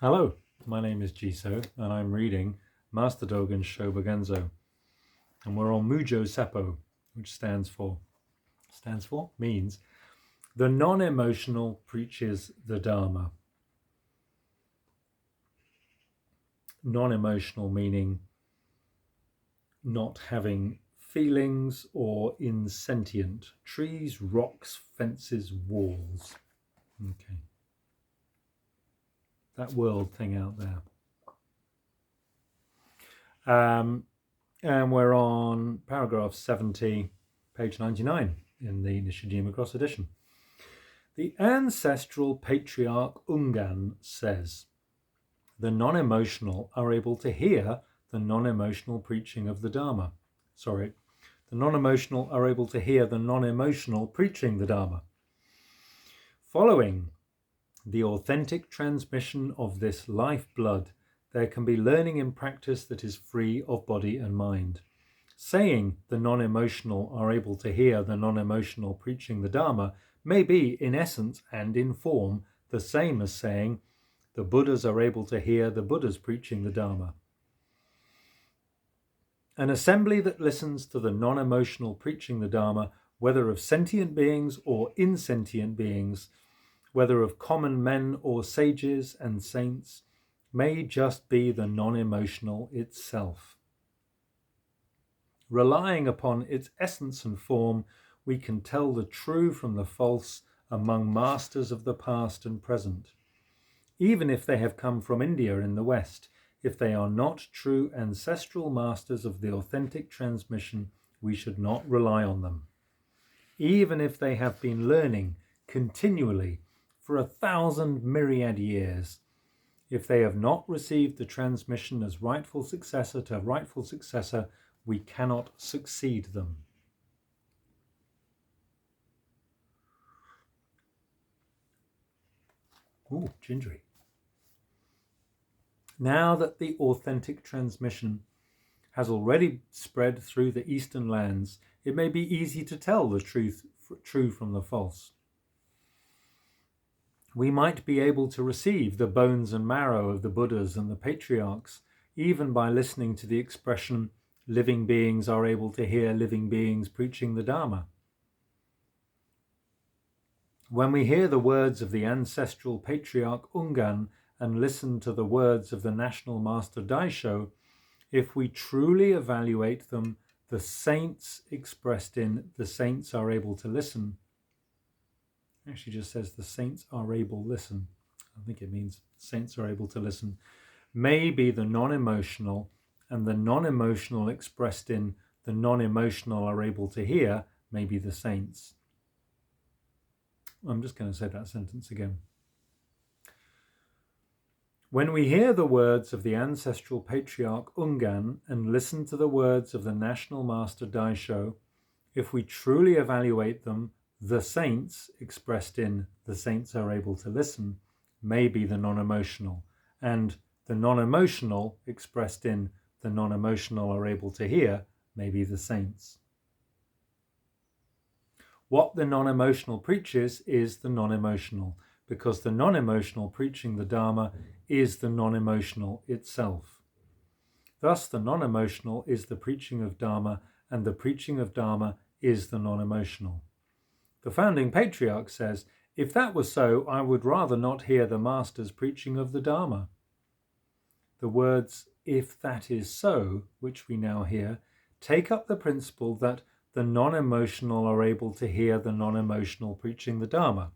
Hello, my name is Jiso and I'm reading Master Dōgen's Shōbōgenzō, and we're on Mujo-Seppo, which means the non-emotional preaches the Dharma. Non-emotional meaning not having feelings or insentient. Trees, rocks, fences, walls. Okay. That world thing out there. And we're on paragraph 70, page 99 in the Nishijima Cross edition. The ancestral patriarch Ungan says, the non-emotional are able to hear the non-emotional preaching of the Dharma. The non-emotional are able to hear the non-emotional preaching the Dharma. Following the authentic transmission of this lifeblood, there can be learning in practice that is free of body and mind. Saying the non-emotional are able to hear the non-emotional preaching the Dharma may be in essence and in form the same as saying the Buddhas are able to hear the Buddhas preaching the Dharma. An assembly that listens to the non-emotional preaching the Dharma, whether of sentient beings or insentient beings, whether of common men or sages and saints, may just be the non-emotional itself. Relying upon its essence and form, we can tell the true from the false among masters of the past and present. Even if they have come from India in the West, if they are not true ancestral masters of the authentic transmission, we should not rely on them. Even if they have been learning continually for 1,000 myriad years, if they have not received the transmission as rightful successor to rightful successor, we cannot succeed them. Ooh, gingery. Now that the authentic transmission has already spread through the eastern lands, it may be easy to tell the true from the false. We might be able to receive the bones and marrow of the Buddhas and the patriarchs, even by listening to the expression, living beings are able to hear living beings preaching the Dharma. When we hear the words of the ancestral patriarch Ungan and listen to the words of the national master Daisho, if we truly evaluate them, the saints expressed in the saints are able to listen. Actually just says the saints are able to listen. I think it means saints are able to listen. May be the non-emotional, and the non-emotional expressed in the non-emotional are able to hear may be the saints. I'm just going to say that sentence again. When we hear the words of the ancestral patriarch Ungan and listen to the words of the national master Daisho, if we truly evaluate them, the saints, expressed in the saints are able to listen, may be the non-emotional, and the non-emotional, expressed in the non-emotional are able to hear, may be the saints. What the non-emotional preaches is the non-emotional, because the non-emotional preaching the Dharma is the non-emotional itself. Thus, the non-emotional is the preaching of Dharma, and the preaching of Dharma is the non-emotional. The founding patriarch says, if that was so, I would rather not hear the master's preaching of the Dharma. The words, if that is so, which we now hear, take up the principle that the non-emotional are able to hear the non-emotional preaching the Dharma.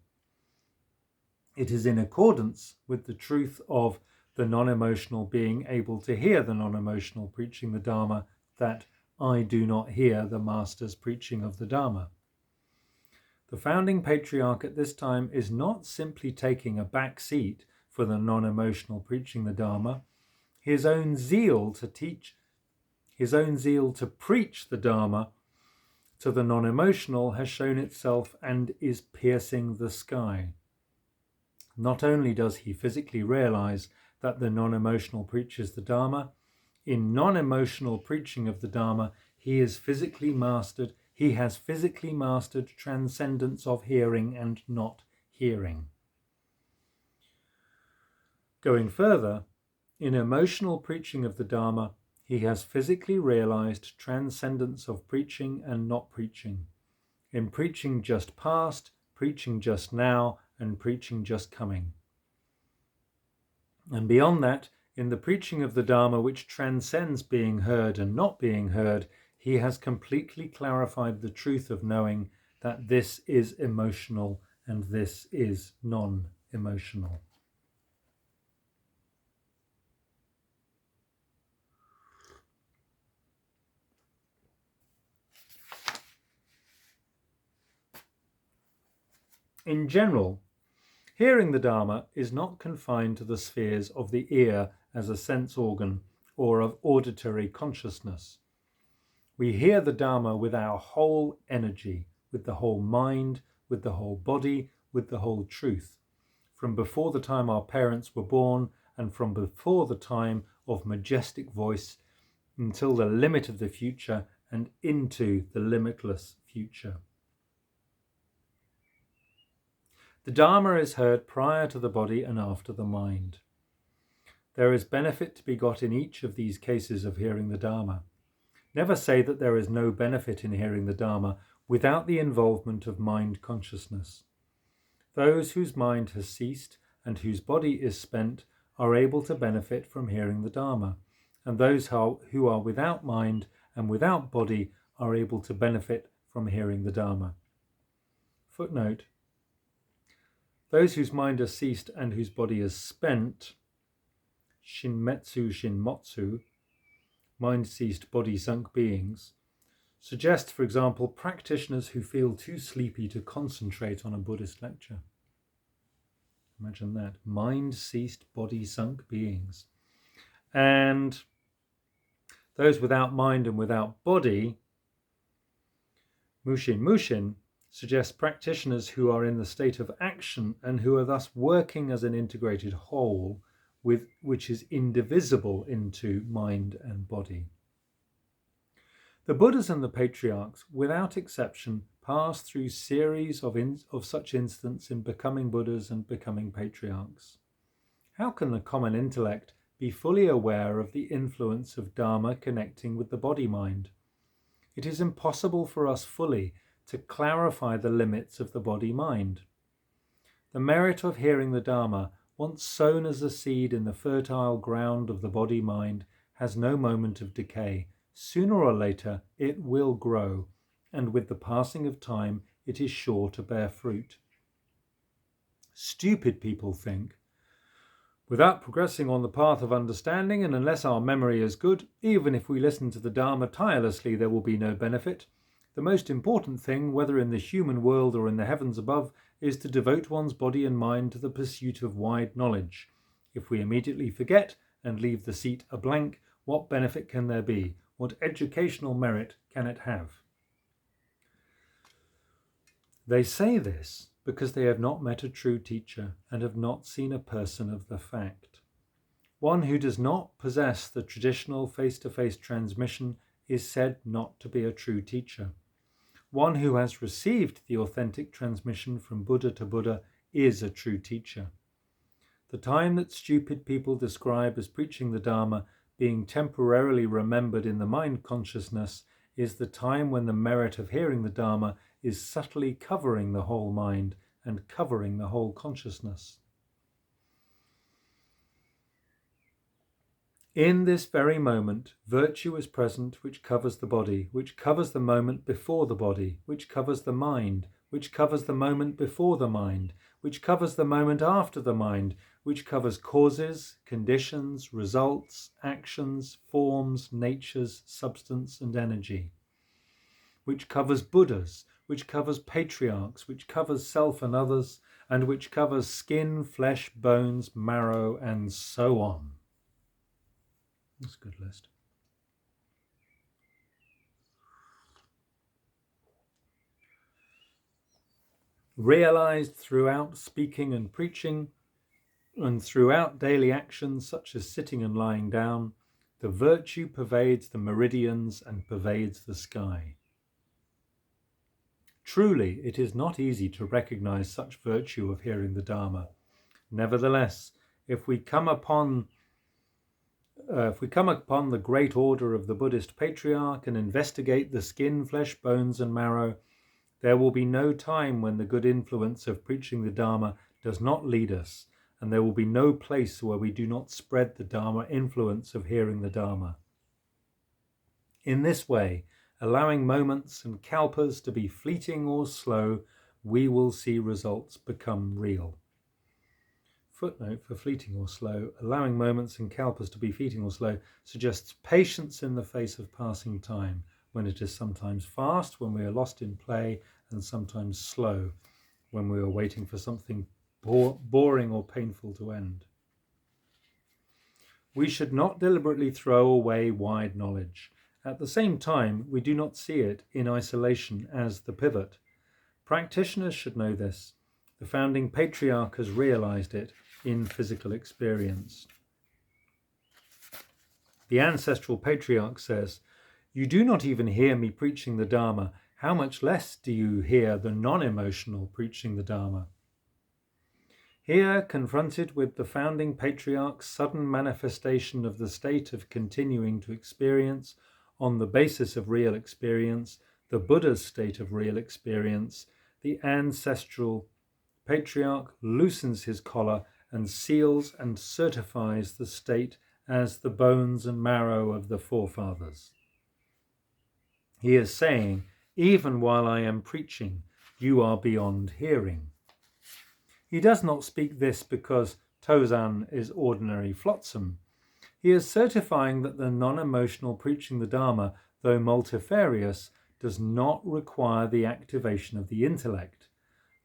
It is in accordance with the truth of the non-emotional being able to hear the non-emotional preaching the Dharma that I do not hear the master's preaching of the Dharma. The founding patriarch at this time is not simply taking a back seat for the non-emotional preaching the Dharma. His own zeal to preach the Dharma to the non-emotional has shown itself and is piercing the sky. Not only does he physically realize that the non-emotional preaches the Dharma, in non-emotional preaching of the Dharma, he has physically mastered transcendence of hearing and not hearing. Going further, in emotional preaching of the Dharma, he has physically realized transcendence of preaching and not preaching. In preaching just past, preaching just now, and preaching just coming. And beyond that, in the preaching of the Dharma which transcends being heard and not being heard, he has completely clarified the truth of knowing that this is emotional and this is non-emotional. In general, hearing the Dharma is not confined to the spheres of the ear as a sense organ or of auditory consciousness. We hear the Dharma with our whole energy, with the whole mind, with the whole body, with the whole truth, from before the time our parents were born and from before the time of majestic voice until the limit of the future and into the limitless future. The Dharma is heard prior to the body and after the mind. There is benefit to be got in each of these cases of hearing the Dharma. Never say that there is no benefit in hearing the Dharma without the involvement of mind consciousness. Those whose mind has ceased and whose body is spent are able to benefit from hearing the Dharma, and those who are without mind and without body are able to benefit from hearing the Dharma. Footnote: those whose mind has ceased and whose body is spent, shinmetsu shinmotsu, mind ceased, body sunk beings, suggest, for example, practitioners who feel too sleepy to concentrate on a Buddhist lecture. Imagine that. Mind ceased, body sunk beings. And those without mind and without body, mushin, suggests practitioners who are in the state of action and who are thus working as an integrated whole, which is indivisible into mind and body. The Buddhas and the patriarchs, without exception, pass through series of such instants in becoming Buddhas and becoming patriarchs. How can the common intellect be fully aware of the influence of Dharma connecting with the body-mind? It is impossible for us fully to clarify the limits of the body-mind. The merit of hearing the Dharma, once sown as a seed in the fertile ground of the body-mind, has no moment of decay. Sooner or later it will grow, and with the passing of time it is sure to bear fruit. Stupid people think, without progressing on the path of understanding, and unless our memory is good, even if we listen to the Dharma tirelessly, there will be no benefit. The most important thing, whether in the human world or in the heavens above, is to devote one's body and mind to the pursuit of wide knowledge. If we immediately forget and leave the seat a blank, what benefit can there be? What educational merit can it have? They say this because they have not met a true teacher and have not seen a person of the fact. One who does not possess the traditional face-to-face transmission is said not to be a true teacher. One who has received the authentic transmission from Buddha to Buddha is a true teacher. The time that stupid people describe as preaching the Dharma being temporarily remembered in the mind consciousness is the time when the merit of hearing the Dharma is subtly covering the whole mind and covering the whole consciousness. In this very moment, virtue is present which covers the body, which covers the moment before the body, which covers the mind, which covers the moment before the mind, which covers the moment after the mind, which covers causes, conditions, results, actions, forms, natures, substance and energy, which covers Buddhas, which covers patriarchs, which covers self and others, and which covers skin, flesh, bones, marrow, and so on. That's a good list. Realized throughout speaking and preaching, and throughout daily actions such as sitting and lying down, the virtue pervades the meridians and pervades the sky. Truly, it is not easy to recognize such virtue of hearing the Dharma. Nevertheless, If we come upon the great order of the Buddhist patriarch and investigate the skin, flesh, bones and marrow, there will be no time when the good influence of preaching the Dharma does not lead us, and there will be no place where we do not spread the Dharma influence of hearing the Dharma. In this way, allowing moments and kalpas to be fleeting or slow, we will see results become real. Footnote for fleeting or slow. Allowing moments and kalpas to be fleeting or slow suggests patience in the face of passing time, when it is sometimes fast, when we are lost in play, and sometimes slow, when we are waiting for something boring or painful to end. We should not deliberately throw away wide knowledge. At the same time, we do not see it in isolation as the pivot. Practitioners should know this. The founding patriarch has realized it in physical experience. The ancestral patriarch says, "You do not even hear me preaching the Dharma. How much less do you hear the non-emotional preaching the Dharma?" Here, confronted with the founding patriarch's sudden manifestation of the state of continuing to experience on the basis of real experience, the Buddha's state of real experience, the ancestral patriarch loosens his collar and seals and certifies the state as the bones and marrow of the forefathers. He is saying, even while I am preaching, you are beyond hearing. He does not speak this because Tōzan is ordinary flotsam. He is certifying that the non-emotional preaching the Dharma, though multifarious, does not require the activation of the intellect.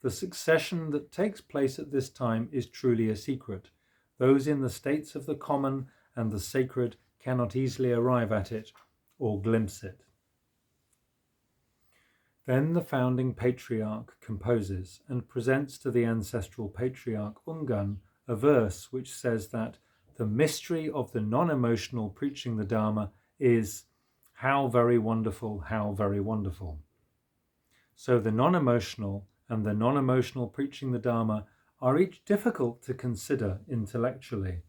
The succession that takes place at this time is truly a secret. Those in the states of the common and the sacred cannot easily arrive at it or glimpse it. Then the founding patriarch composes and presents to the ancestral patriarch Ungan a verse which says that the mystery of the non-emotional preaching the Dharma is how very wonderful, how very wonderful. So the non-emotional and the non-emotional preaching the Dharma are each difficult to consider intellectually.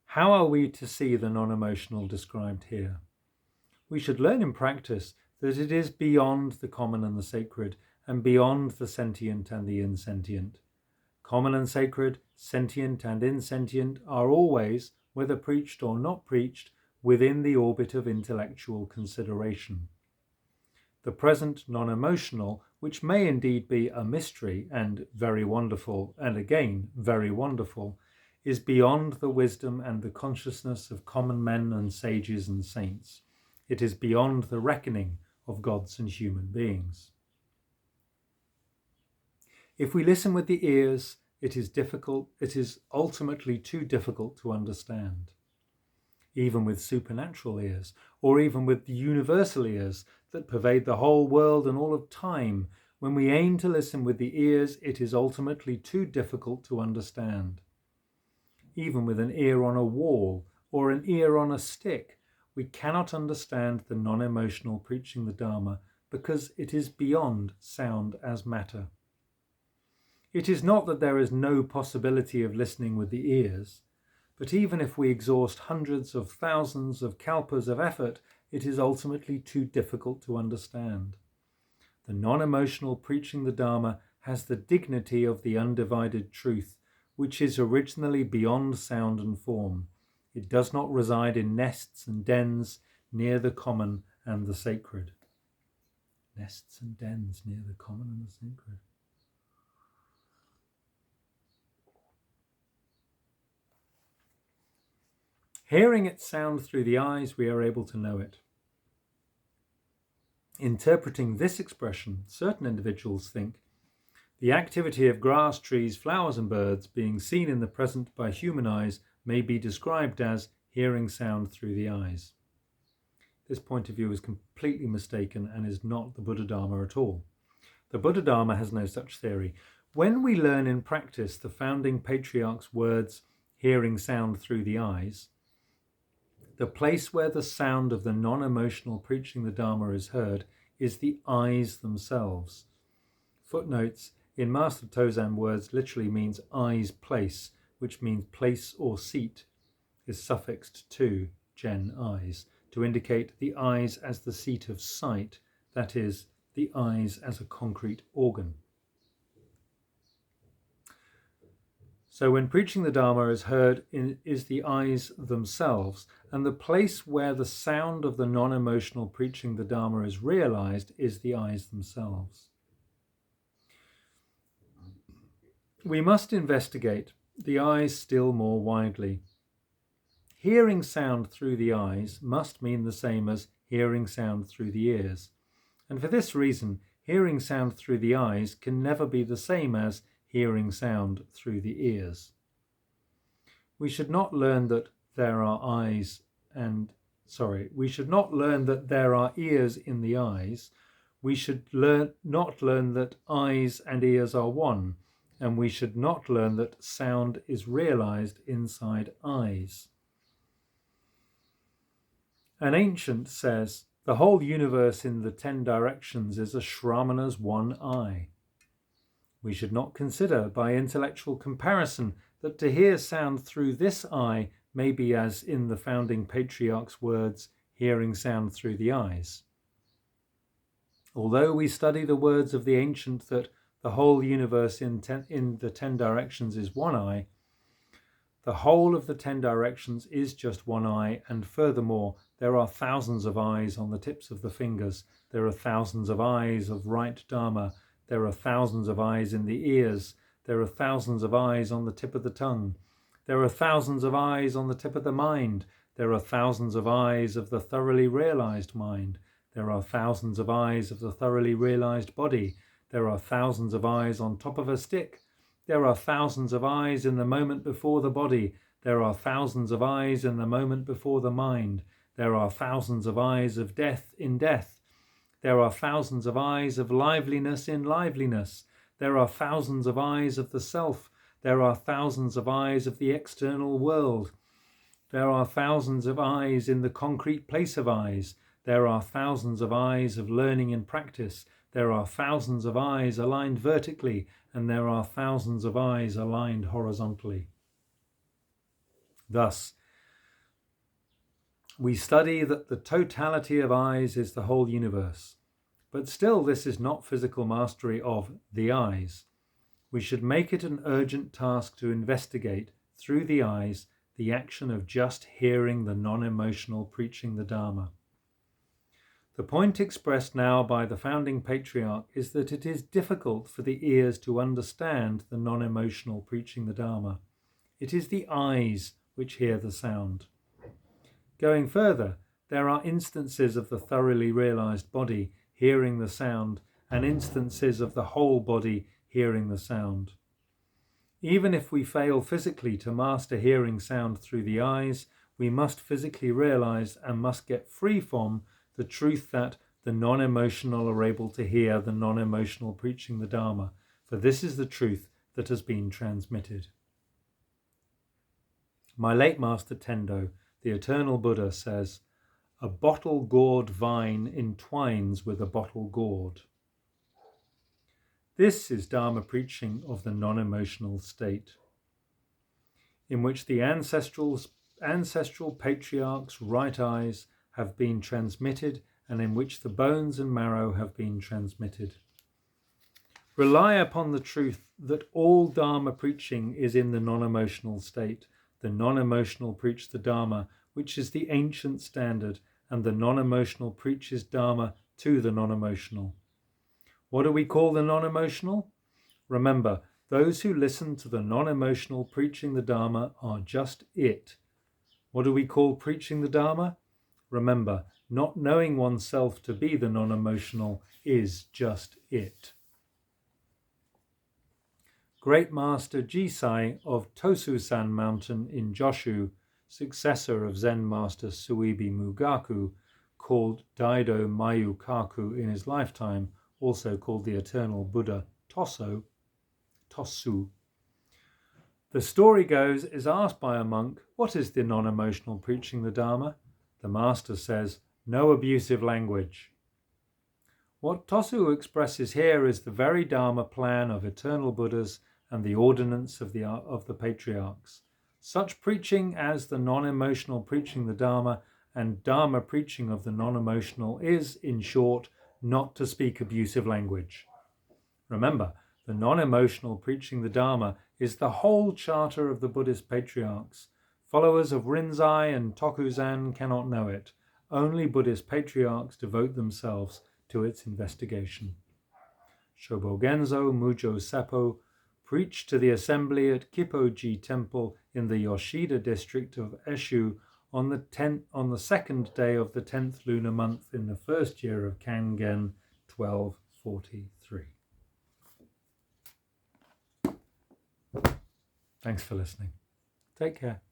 How are we to see the non-emotional described here? We should learn in practice that it is beyond the common and the sacred, and beyond the sentient and the insentient. Common and sacred, sentient and insentient are always, whether preached or not preached, within the orbit of intellectual consideration. The present non-emotional, which may indeed be a mystery and very wonderful, and again very wonderful, is beyond the wisdom and the consciousness of common men and sages and saints. It is beyond the reckoning of gods and human beings. If we listen with the ears, it is ultimately too difficult to understand. Even with supernatural ears, or even with the universal ears that pervade the whole world and all of time, when we aim to listen with the ears, it is ultimately too difficult to understand. Even with an ear on a wall or an ear on a stick, we cannot understand the non-emotional preaching the Dharma because it is beyond sound as matter. It is not that there is no possibility of listening with the ears, but even if we exhaust hundreds of thousands of kalpas of effort, it is ultimately too difficult to understand. The non-emotional preaching the Dharma has the dignity of the undivided truth, which is originally beyond sound and form. It does not reside in nests and dens near the common and the sacred. Nests and dens near the common and the sacred. Hearing its sound through the eyes, we are able to know it. Interpreting this expression, certain individuals think the activity of grass, trees, flowers and birds being seen in the present by human eyes may be described as hearing sound through the eyes. This point of view is completely mistaken and is not the Buddha Dharma at all. The Buddha Dharma has no such theory. When we learn in practice the founding patriarch's words, hearing sound through the eyes, the place where the sound of the non-emotional preaching the Dharma is heard is the eyes themselves. Footnotes in Master Tōzan words literally means eyes place, which means place or seat, is suffixed to gen eyes to indicate the eyes as the seat of sight, that is, the eyes as a concrete organ. So when preaching the Dharma is heard is the eyes themselves, and the place where the sound of the non-emotional preaching the Dharma is realized is the eyes themselves. We must investigate the eyes still more widely. Hearing sound through the eyes must mean the same as hearing sound through the ears. And for this reason, hearing sound through the eyes can never be the same as hearing sound through the ears. We should not learn that there are ears in the eyes. We should not learn that eyes and ears are one, and we should not learn that sound is realized inside eyes. An ancient says, the whole universe in the 10 directions is a Shramana's one eye. We should not consider by intellectual comparison that to hear sound through this eye may be, as in the founding patriarch's words, hearing sound through the eyes. Although we study the words of the ancient that the whole universe in the 10 directions is one eye, the whole of the 10 directions is just one eye, and furthermore, there are thousands of eyes on the tips of the fingers. There are thousands of eyes of right Dharma. There are thousands of eyes in the ears. There are thousands of eyes on the tip of the tongue. There are thousands of eyes on the tip of the mind. There are thousands of eyes of the thoroughly realized mind. There are thousands of eyes of the thoroughly realized body. There are thousands of eyes on top of a stick. There are thousands of eyes in the moment before the body. There are thousands of eyes in the moment before the mind. There are thousands of eyes of death in death. There are thousands of eyes of liveliness in liveliness. There are thousands of eyes of the self. There are thousands of eyes of the external world. There are thousands of eyes in the concrete place of eyes. There are thousands of eyes of learning and practice. There are thousands of eyes aligned vertically, and there are thousands of eyes aligned horizontally. Thus, we study that the totality of eyes is the whole universe, but still this is not physical mastery of the eyes. We should make it an urgent task to investigate, through the eyes, the action of just hearing the non-emotional preaching the Dharma. The point expressed now by the founding patriarch is that it is difficult for the ears to understand the non-emotional preaching the Dharma. It is the eyes which hear the sound. Going further, there are instances of the thoroughly realized body hearing the sound and instances of the whole body hearing the sound. Even if we fail physically to master hearing sound through the eyes, we must physically realize and must get free from the truth that the non-emotional are able to hear the non-emotional preaching the Dharma, for this is the truth that has been transmitted. My late master Tendo, the eternal Buddha, says, "A bottle-gourd vine entwines with a bottle gourd." This is Dharma preaching of the non-emotional state, in which the ancestral patriarchs' right eyes have been transmitted and in which the bones and marrow have been transmitted. Rely upon the truth that all Dharma preaching is in the non-emotional state. The non-emotional preach the Dharma, which is the ancient standard, and the non-emotional preaches Dharma to the non-emotional. What do we call the non-emotional? Remember, those who listen to the non-emotional preaching the Dharma are just it. What do we call preaching the Dharma? Remember, not knowing oneself to be the non-emotional is just it. Great Master Jisai of Tosu-san Mountain in Joshu, successor of Zen Master Suibi Mugaku, called Daido Mayukaku in his lifetime, also called the Eternal Buddha Tosu. The story goes, is asked by a monk, what is the non-emotional preaching the Dharma? The master says, no abusive language. What Tosu expresses here is the very Dharma plan of eternal Buddhas and the ordinance of the patriarchs. Such preaching as the non-emotional preaching the Dharma and Dharma preaching of the non-emotional is, in short, not to speak abusive language. Remember, the non-emotional preaching the Dharma is the whole charter of the Buddhist patriarchs. Followers of Rinzai and Tokuzan cannot know it. Only Buddhist patriarchs devote themselves to its investigation. Shōbōgenzō Mujo-Seppo preached to the assembly at Kippoji Temple in the Yoshida district of Eshu on the second day of the 10th lunar month in the first year of Kangen 1243. Thanks for listening. Take care.